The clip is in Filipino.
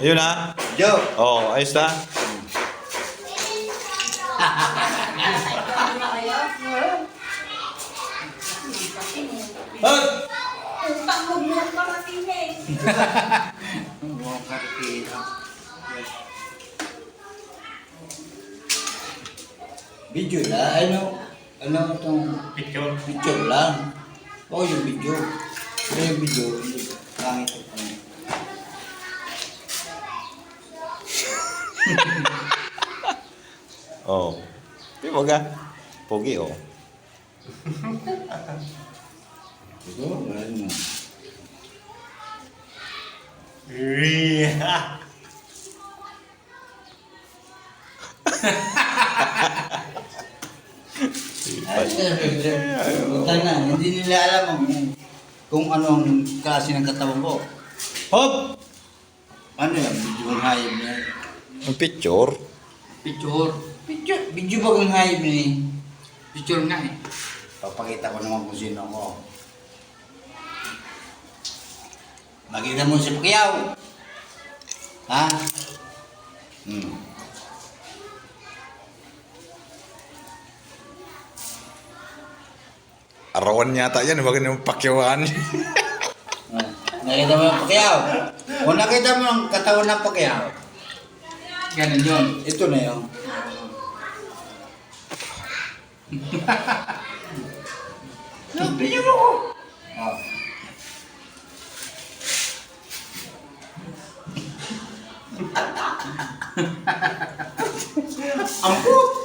Yun na. Joe. Oh, ayos na. Hoy! Utang mo mo parating. Mukhang kakita. Video lang. Ano itong picture lang. Oo, yung video. Pero yung video, pangit ito. Oh. Di ba ga? Pogi, oh. Ito, wala naman. Ay, na, hindi nila alam kung anong klase ng katawan ko. Hop! Ano yan? Video ang hayop niya. Ang picture. Picture. Video ba ang hayop niya eh? Picture nga eh. Papakita ko naman kung sino ako. Makita mo si Pacquiao. Ha? Arawan yata yan. Huwag yung pakyawaan. Nakita mo yung Pacquiao? Kung nakita mo ang katawan ng Pacquiao, ganun yun. Ito na yun. Video mo ko. Oh. Ang puto!